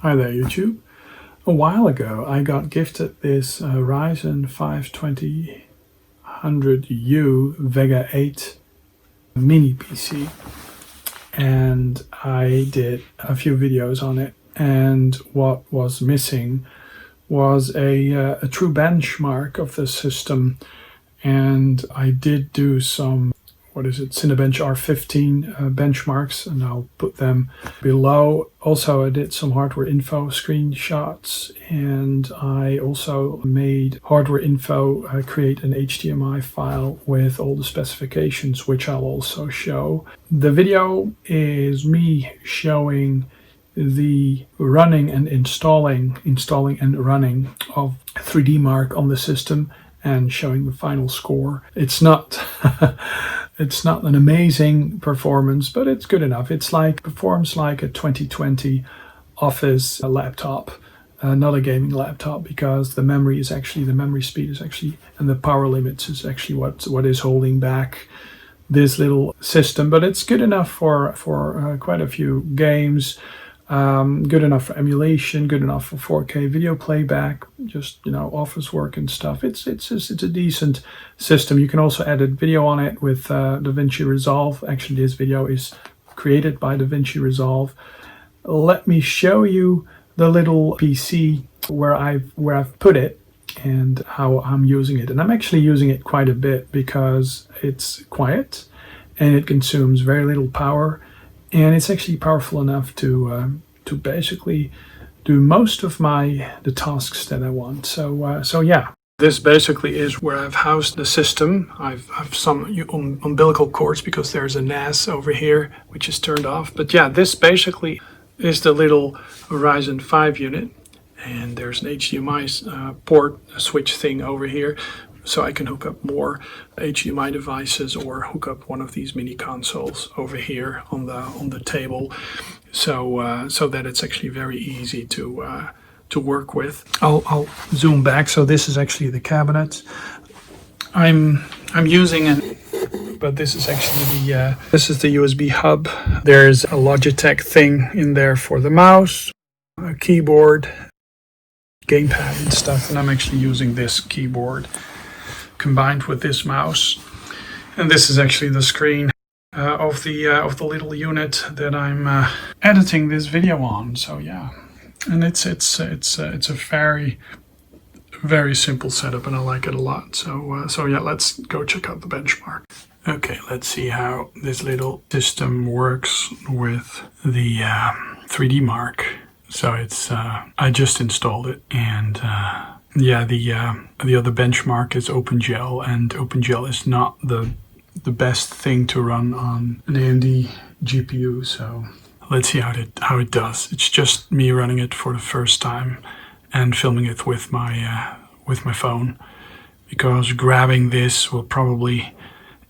Hi there YouTube. A while ago I got gifted this Ryzen5 2500U Vega 8 MiniPC, and I did a few videos on it, and what was missing was a true benchmark of the system. And I did do some Cinebench R15 benchmarks, and I'll put them below. Also, I did some hardware info screenshots, and I also made hardware info create an HDMI file with all the specifications, which I'll also show. The video is me showing the running and installing and running of 3DBenchmark on the system and showing the final score. It's not it's not an amazing performance, but it's good enough. Performs like a 2020 office laptop, not a gaming laptop, because the memory speed is actually, and the power limits is actually what is holding back this little system. But it's good enough for quite a few games. Good enough for emulation, good enough for 4K video playback, just, office work and stuff. It's a decent system. You can also edit video on it with DaVinci Resolve. Actually, this video is created by DaVinci Resolve. Let me show you the little PC where I've put it and how I'm using it. And I'm actually using it quite a bit because it's quiet and it consumes very little power. And it's actually powerful enough to basically do most of the tasks that I want. So yeah, this basically is where I've housed the system. I've some umbilical cords because there's a NAS over here which is turned off. But yeah, this basically is the little Ryzen 5 unit, and there's an HDMI port switch thing over here, so I can hook up more HDMI devices or hook up one of these mini consoles over here on the table, so that it's actually very easy to work with. I'll zoom back. So this is actually the cabinet. I'm using but this is actually this is the USB hub. There's a Logitech thing in there for the mouse, a keyboard, gamepad and stuff, and I'm actually using this keyboard combined with this mouse, and this is actually the screen of the little unit that I'm editing this video on. So yeah, and it's a very, very simple setup, and I like it a lot. So yeah, let's go check out the benchmark. Okay, let's see how this little system works with the 3DBenchmark. So it's I just installed it, and yeah, the other benchmark is OpenGL, and OpenGL is not the best thing to run on an AMD GPU. So let's see how it does. It's just me running it for the first time and filming it with my phone, because grabbing this will probably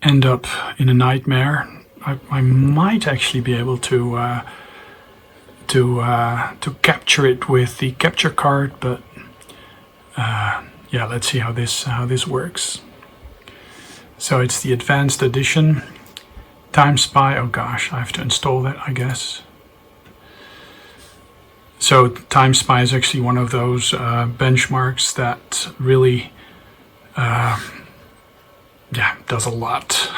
end up in a nightmare. I might actually be able to capture it with the capture card, but yeah, let's see how this works. So it's the advanced edition. TimeSpy, oh gosh, I have to install that, I guess. So TimeSpy is actually one of those benchmarks that really yeah, does a lot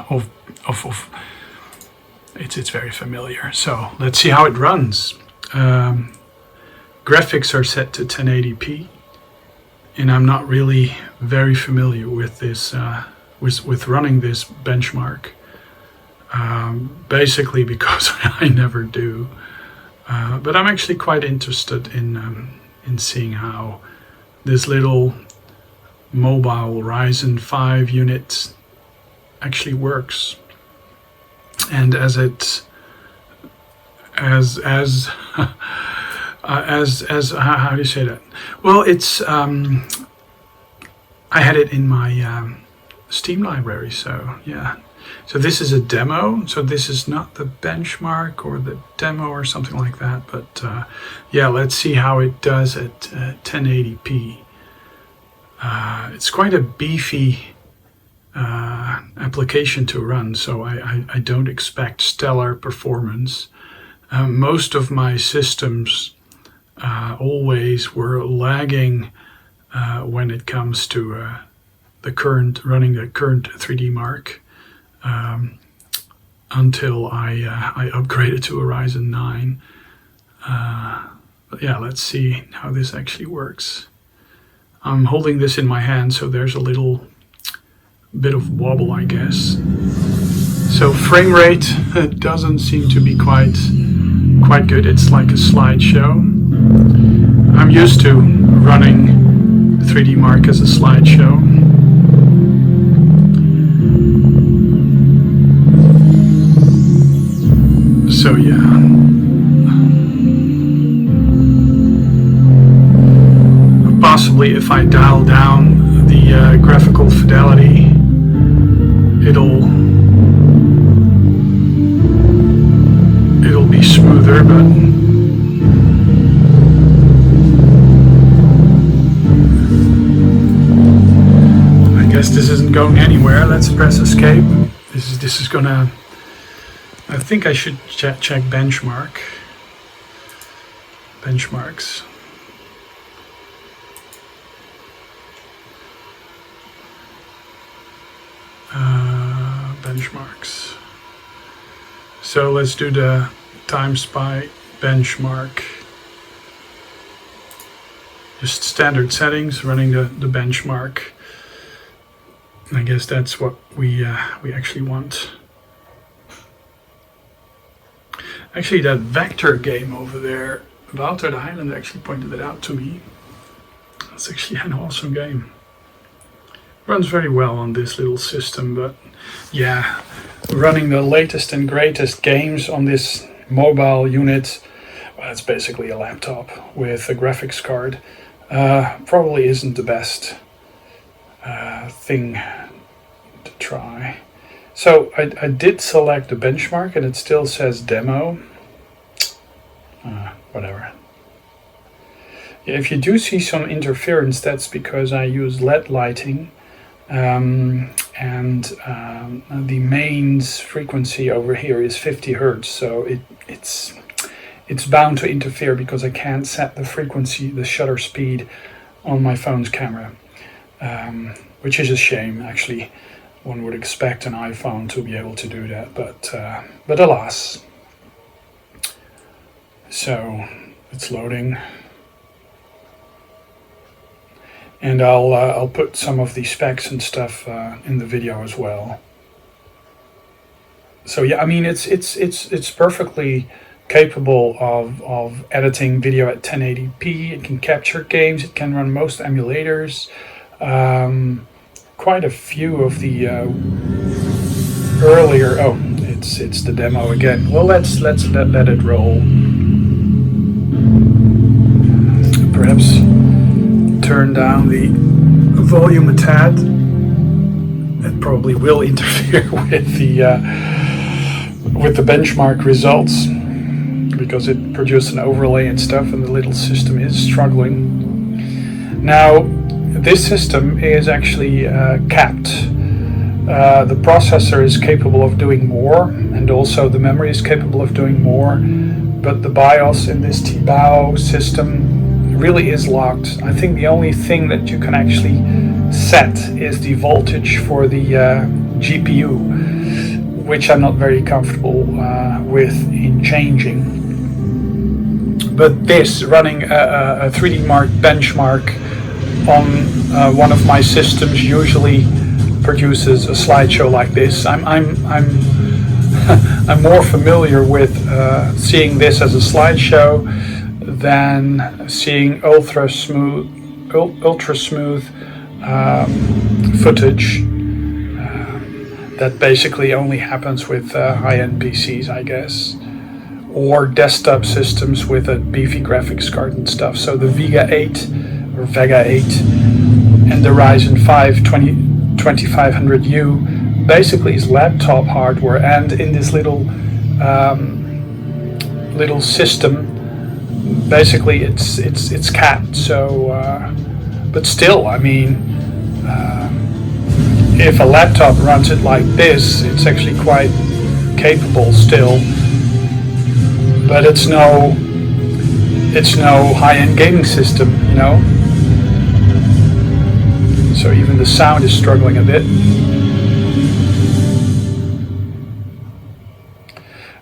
of it's very familiar. So let's see how it runs. Graphics are set to 1080p, and I'm not really very familiar with this with running this benchmark, basically because I never do. But I'm actually quite interested in seeing how this little mobile Ryzen 5 unit actually works. And as how do you say that? Well, it's I had it in my Steam library, so yeah. So this is a demo, so this is not the benchmark or the demo or something like that, but yeah, let's see how it does at 1080p. It's quite a beefy application to run, so I don't expect stellar performance. Most of my systems always were lagging when it comes to running the current 3DBenchmark until I upgraded to a Ryzen 9. But yeah, let's see how this actually works. I'm holding this in my hand, so there's a little bit of wobble, I guess. So frame rate doesn't seem to be quite good. It's like a slideshow. I'm used to running 3DBenchmark as a slideshow. So yeah. Possibly if I dial down the graphical fidelity, it'll be smoother, but I guess this isn't going anywhere. Let's press escape. This is gonna, I think I should check benchmarks. Benchmarks. So let's do the times by benchmark. Just standard settings, running the benchmark. I guess that's what we actually want. Actually, that vector game over there, Wouter the Highlander actually pointed it out to me. It's actually an awesome game. Runs very well on this little system, but yeah, running the latest and greatest games on this mobile unit, well, it's basically a laptop with a graphics card, probably isn't the best thing to try. So I did select the benchmark and it still says demo. Whatever. Yeah, if you do see some interference, that's because I use LED lighting. The mains frequency over here is 50 Hertz, so it's bound to interfere because I can't set the frequency, the shutter speed on my phone's camera, which is a shame. Actually, one would expect an iPhone to be able to do that, but alas. So it's loading. And I'll put some of the specs and stuff in the video as well. So yeah, I mean it's perfectly capable of editing video at 1080p. It can capture games. It can run most emulators. Quite a few of the earlier. Oh, it's the demo again. Well, let's let it roll. Perhaps turn down the volume a tad. It probably will interfere with the benchmark results because it produced an overlay and stuff, and the little system is struggling. Now, this system is actually capped. The processor is capable of doing more, and also the memory is capable of doing more, but the BIOS in this t-bao system really is locked. I think the only thing that you can actually set is the voltage for the GPU, which I'm not very comfortable with in changing. But this, running a 3DBenchmark benchmark on one of my systems usually produces a slideshow like this. I'm more familiar with seeing this as a slideshow than seeing ultra smooth footage that basically only happens with high-end PCs, I guess, or desktop systems with a beefy graphics card and stuff. So the Vega 8 or Vega 8 and the Ryzen5 2500U basically is laptop hardware, and in this little system, basically it's capped. So, but still, I mean, if a laptop runs it like this, it's actually quite capable still. But it's it's no high-end gaming system, you know. So even the sound is struggling a bit.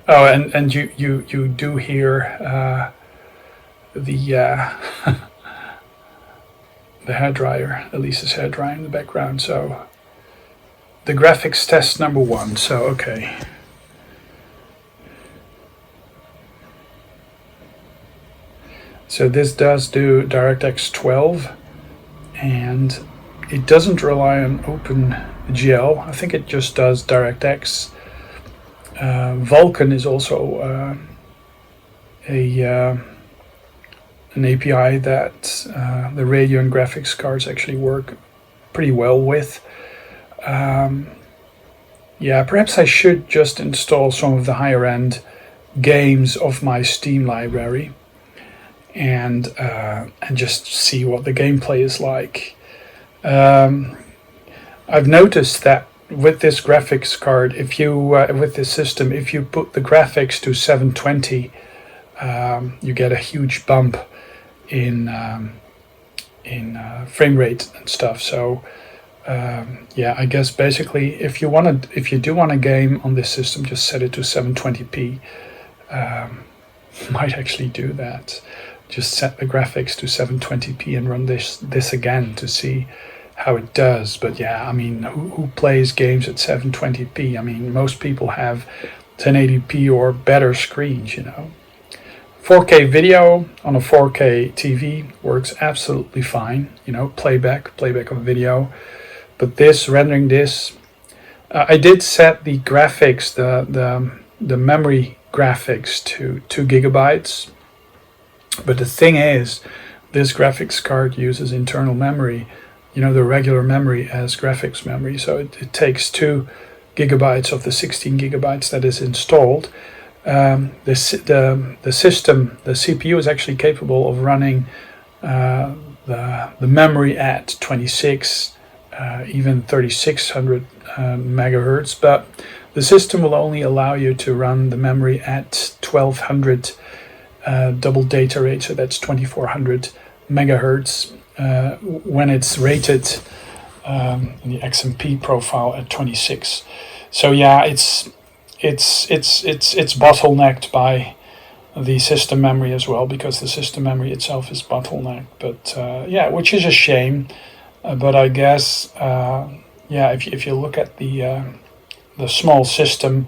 Oh, and you do hear the the hairdryer, Elise's hairdryer in the background. So the graphics test number 1. So okay. So this does do DirectX 12, and it doesn't rely on OpenGL. I think it just does DirectX. Vulkan is also an API that the Radeon graphics cards actually work pretty well with. Yeah, perhaps I should just install some of the higher end games of my Steam library and just see what the gameplay is like. I've noticed that with this graphics card, if you with this system, if you put the graphics to 720, you get a huge bump in frame rate and stuff. So yeah, I guess basically if you do want a game on this system, just set it to 720p. Might actually do that. Just set the graphics to 720p and run this again to see how it does. But yeah, I mean, who plays games at 720p? I mean, most people have 1080p or better screens, you know. 4K video on a 4K TV works absolutely fine, you know, playback of video. But this, rendering this, I did set the graphics, the memory graphics to 2 gigabytes. But the thing is, this graphics card uses internal memory, you know, the regular memory as graphics memory. So it takes 2 gigabytes of the 16 gigabytes that is installed. The system, the CPU is actually capable of running the memory at 26, even 3600 megahertz, but the system will only allow you to run the memory at 1200 double data rate, so that's 2400 megahertz when it's rated in the XMP profile at 26. So yeah, it's bottlenecked by the system memory as well, because the system memory itself is bottlenecked. But yeah, which is a shame. But I guess yeah, if you look at the small system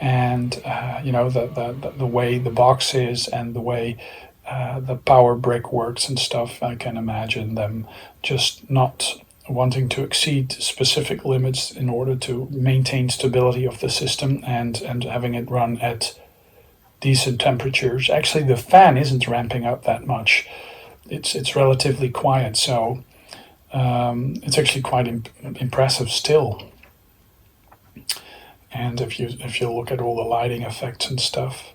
and you know the way the box is and the way the power brick works and stuff, I can imagine them just not wanting to exceed specific limits in order to maintain stability of the system and having it run at decent temperatures. Actually, the fan isn't ramping up that much. It's relatively quiet, so it's actually quite impressive still. And if you look at all the lighting effects and stuff.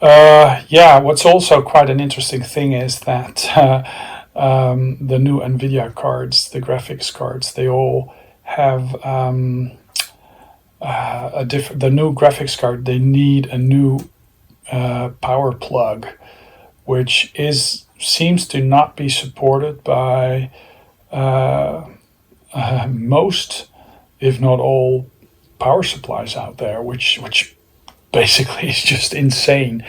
Yeah, what's also quite an interesting thing is that the new NVIDIA cards, the graphics cards, they all have the new graphics card, they need a new power plug, which seems to not be supported by most, if not all, power supplies out there, which basically is just insane.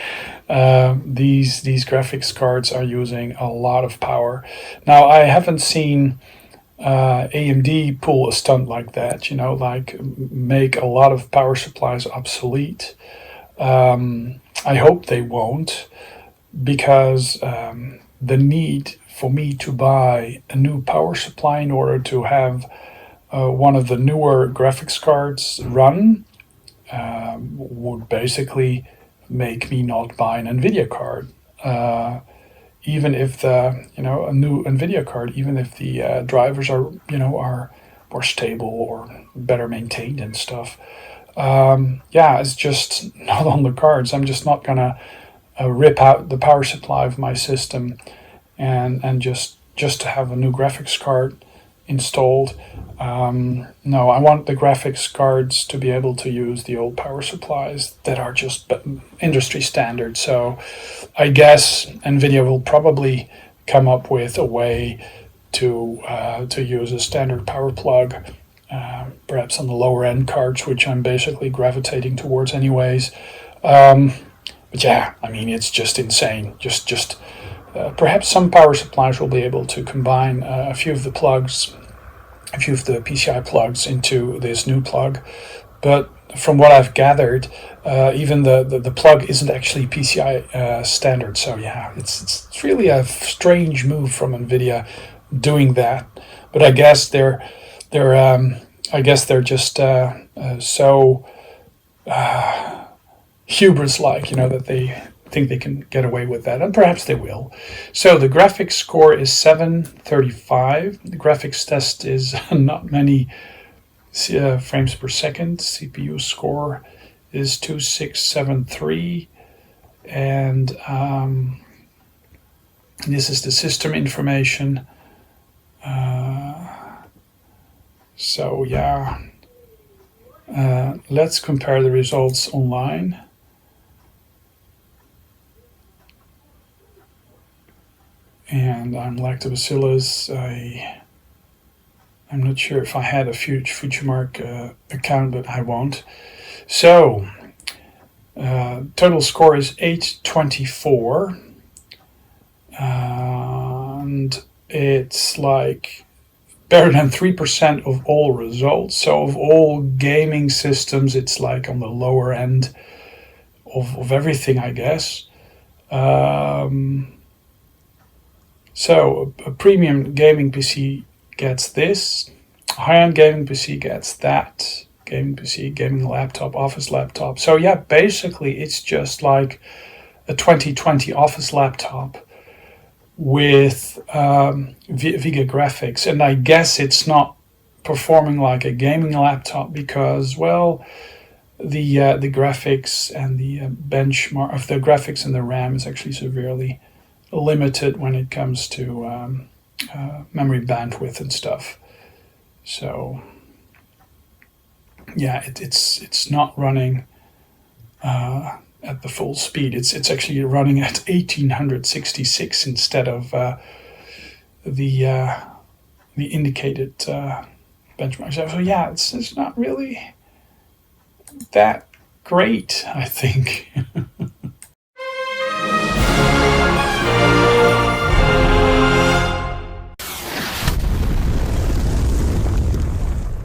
These graphics cards are using a lot of power. Now, I haven't seen AMD pull a stunt like that, you know, like make a lot of power supplies obsolete. I hope they won't, because the need for me to buy a new power supply in order to have one of the newer graphics cards run would basically make me not buy an NVIDIA card. Even if a new NVIDIA card, even if the drivers are more stable or better maintained and stuff. Yeah, it's just not on the cards. I'm just not gonna rip out the power supply of my system and just to have a new graphics card installed. No, I want the graphics cards to be able to use the old power supplies that are just industry standard. So I guess NVIDIA will probably come up with a way to use a standard power plug, perhaps on the lower end cards, which I'm basically gravitating towards anyways. But yeah, I mean, it's just insane. Perhaps some power supplies will be able to combine a few of the PCI plugs into this new plug. But from what I've gathered, even the plug isn't actually PCI standard. So yeah, it's really a strange move from NVIDIA doing that. But I guess they're just so hubris-like, that they think they can get away with that, and perhaps they will. So the graphics score is 735. The graphics test is not many frames per second. CPU score is 2673, and this is the system information. So yeah, let's compare the results online. And I'm Lactobacillus. I'm not sure if I had a Futuremark account, but I won't. So total score is 824, and it's like better than 3% of all results. So of all gaming systems, it's like on the lower end of everything, I guess. So a premium gaming PC gets this, a high-end gaming PC gets that, gaming PC, gaming laptop, office laptop. So yeah, basically it's just like a 2020 office laptop with Vega graphics. And I guess it's not performing like a gaming laptop because, well, the graphics and the benchmark of the graphics and the RAM is actually severely limited when it comes to memory bandwidth and stuff. So yeah, it's not running at the full speed. It's actually running at 1866 instead of the indicated benchmark. So yeah, it's not really that great, I think.